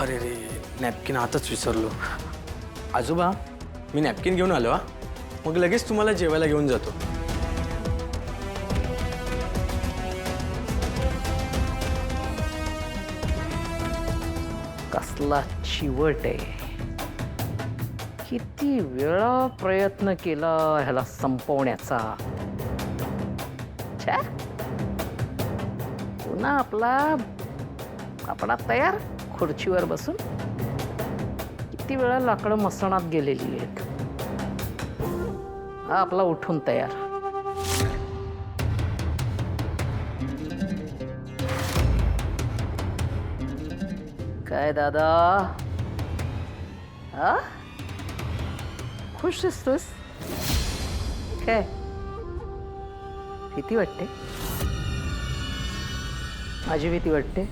अरे रे, नॅपकिन आताच विसरलो. आजोबा, मी नॅपकिन घेऊन आलो. मग लगेच तुम्हाला जेवायला घेऊन जातो. कसला चिवट आहे. किती वेळा प्रयत्न केला ह्याला संपवण्याचा. छे, पुन्हा आपला कपडा तयार, खुर्चीवर बसून. किती वेळा लाकडं मसणात गेलेली आहेत. हा आपला उठून तयार. काय दादा, हा खुश दिसतोस? काय भीती वाटते? माझी भीती वाटते?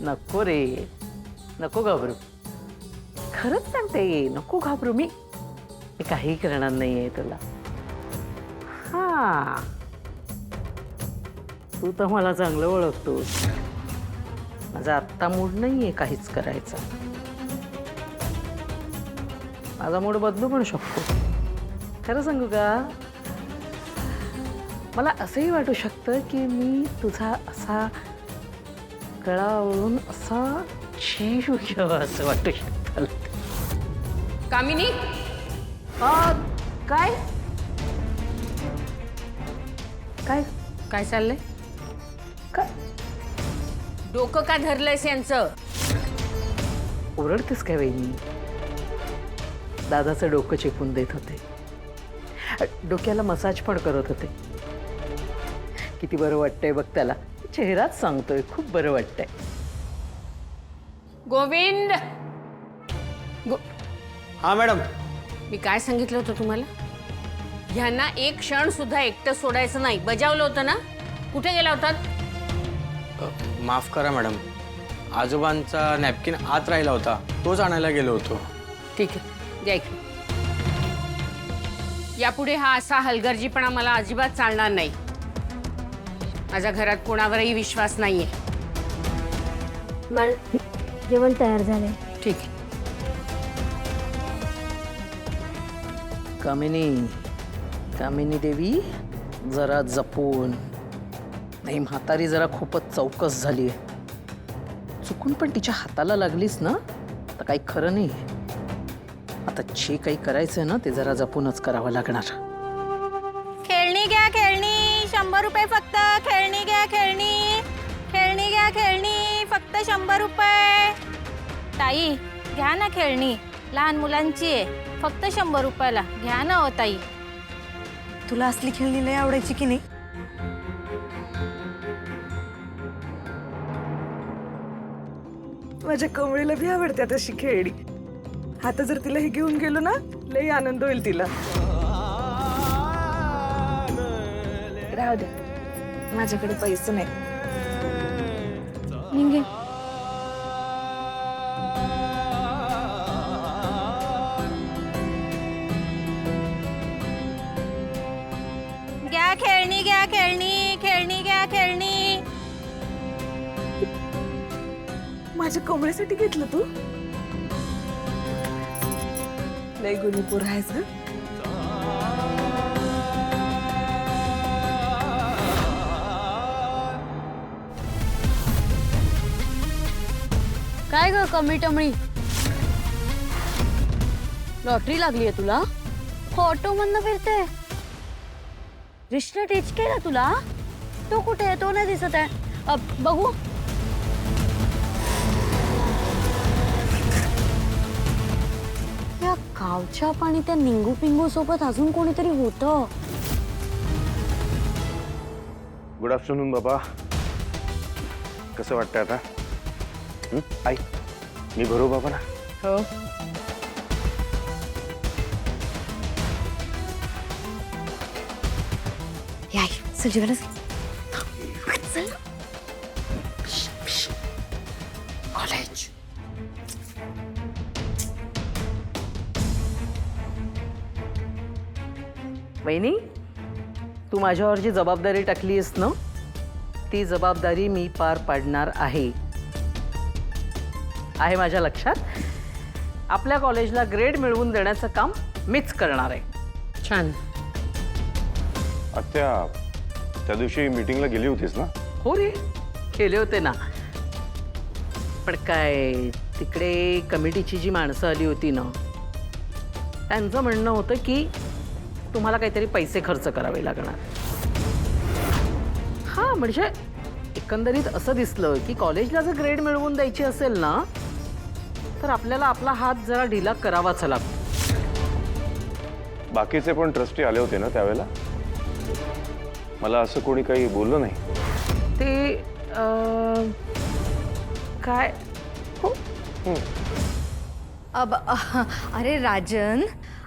नको रे, नको घाबरू. खरंच सांगते, नको घाबरू. मी काही करणार नाहीये तुला. हा, तू तर मला चांगलं ओळखतोस. माझा आत्ता मूड नाहीये काहीच करायचा. माझा मूड बदलू पण शकतो. खरं सांगू का, मला असंही वाटू शकतं की मी तुझा असा गळा ओळून असा जीव घ्यावा असं वाटू शकतं. कामिनी, काय काय काय चाललंय? काय डोकं का धरलंयस यांचं? ओरडतेस काय वहिनी? दादाचं डोकं चेपून देत होते. डोक्याला मसाज पण करत होते. किती बरं वाटतंय बघ त्याला. चेहराच सांगतोय, खूप बरं वाटतंय. गोविंद, हा मॅडम. मी काय सांगितलं होतं तुम्हाला? ह्यांना एक क्षण सुद्धा एकटं सोडायचं नाही. बजावलं होतं ना? कुठे गेला होतात? माफ करा मॅडम, आजोबांचा नॅपकिन आत राहिला होता, तोच आणायला गेलो होतो. ठीक आहे, द्या इकडे. यापुढे हा असा हलगर्जीपणा मला अजिबात चालणार नाही. माझ्या घरात कोणावरही विश्वास नाहीये. जेवण तयार झाले. ठीक आहे. कामिनी देवी, जरा जपून. नाही, म्हातारी जरा खूपच चौकस झाली आहे. चुकून पण तिच्या हाताला लागलीस ना तर काही खरं नाही. आता जे काही करायचंय ना ते जरा जपूनच करावं लागणार. खेळणी घ्या, खेळणी. 100 रुपये फक्त. खेळणी घ्या, खेळणी. खेळणी घ्या, खेळणी. फक्त 100 रुपये. ताई, घ्या ना खेळणी. लहान मुलांची आहे. फक्त 100 रुपयाला घ्या ना हो ताई. तुला असली खेळणी लय आवडायची की नाही? माझ्या कमळीला भी आवडते तशी खेळणी. आता जर तिला हे घेऊन गेलो ना, लय आनंद होईल तिला. राहू दे, माझ्याकडे पैसे नाही. निघे. घ्या खेळणी, घ्या खेळणी. खेळणी घ्या, खेळणी. माझ्या कमळीसाठी घेतलं तू? लय गुणीपूर आहेस ग. काय ग कमी टमळी, लॉटरी लागली आहे तुला? ऑटो मधनं फिरते. रिश्ता टीच केला तुला? तो कुठे आहे? तो नाही दिसत आहे. बघू. या गावच्या पाणी त्या निंगू पिंगू सोबत अजून कोणीतरी होतं. गुड आफ्टरनून बाबा. कसं वाटतंय आता? आई, मी भरू बाबा ना? हो. चल जेवायला चल. कॉलेज. वहिनी, तू माझ्यावर जी जबाबदारी टाकलीस ना, ती जबाबदारी मी पार पाडणार आहे. आहे माझ्या लक्षात. आपल्या कॉलेजला ग्रेड मिळवून देण्याचं काम मीच करणार आहे. छान. आत्या, त्या दिवशी मीटिंगला गेली होतीस ना? हो रे, केले होते ना. पण काय तिकडे कमिटीची जी माणसं आली होती ना, त्यांचं म्हणणं होतं की तुम्हाला काहीतरी पैसे खर्च करावे लागणार. हां, म्हणजे एकंदरीत असं दिसलं की कॉलेजला जर ग्रेड मिळवून द्यायची असेल ना, तर आपल्याला आपला हात जरा ढिला करावाच लागतो. बाकीचे पण ट्रस्टी आले होते ना त्यावेळेला? मला असं कोणी काही बोललं नाही. ते काय हो अरे राजन,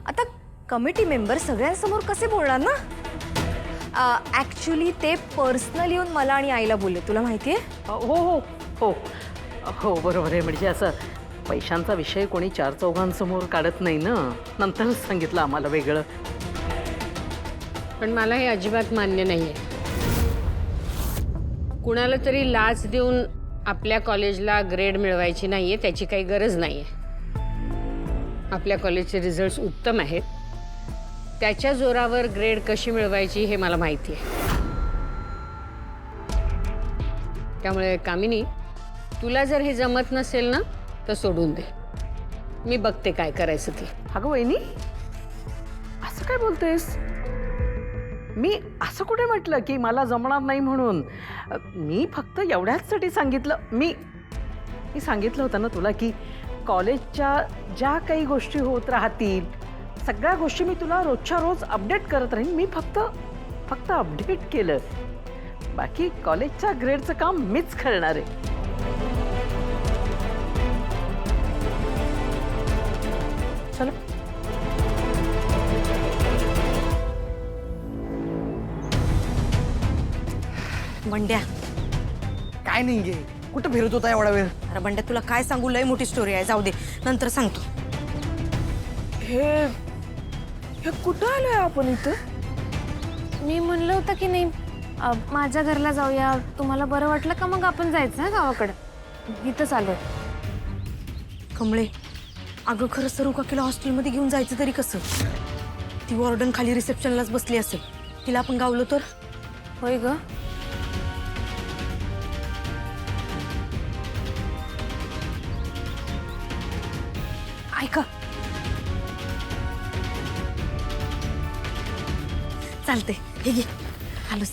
आता कमिटी मेंबर सगळ्यांसमोर कसे बोलणार ना? ॲक्च्युली ते पर्सनल येऊन मला आणि आईला बोलले, तुला माहिती आहे? हो हो हो हो बरोबर आहे. म्हणजे असं पैशांचा विषय कोणी चार चौघांसमोर काढत नाही ना, नंतरच सांगितलं आम्हाला वेगळं. पण मला हे अजिबात मान्य नाही आहे. कुणाला तरी लाच देऊन आपल्या कॉलेजला ग्रेड मिळवायची नाही आहे, त्याची काही गरज नाही आहे. आपल्या कॉलेजचे रिझल्ट्स उत्तम आहेत, त्याच्या जोरावर ग्रेड कशी मिळवायची हे मला माहिती आहे. त्यामुळे कामिनी, तुला जर हे जमत नसेल ना तर सोडून दे. मी बघते काय करायचं ते. अगं वहिनी, असं काय बोलतेस? मी असं कुठे म्हटलं की मला जमणार नाही म्हणून. मी फक्त एवढ्याचसाठी सांगितलं. मी सांगितलं होतं ना तुला की कॉलेजच्या ज्या काही गोष्टी होत राहतील सगळ्या गोष्टी मी तुला रोजच्या रोज अपडेट करत राहीन. मी फक्त अपडेट केलं. बाकी कॉलेजच्या ग्रेडचं काम मीच करणार आहे. चला. बंड्या, काय नाही गे, कुठं फिरत होता एवढा वेळ? अरे बंड्या, तुला काय सांगू, लय मोठी स्टोरी आहे. जाऊ दे, नंतर सांगतो. हे कुठं आलोय आपण इथं? मी म्हणलं होतं की नाही माझ्या घरला जाऊया, तुम्हाला बरं वाटलं का मग आपण जायचं ना गावाकडं. इथंच आलोय. कमळे, अगं खरं सरू काकीला हॉस्टेलमध्ये घेऊन जायचं तरी कसं? ती वॉर्डन खाली रिसेप्शनलाच बसली असेल. तिला आपण गावलो तर? होय ग. ऐका, चालते, हे घे, आलोच.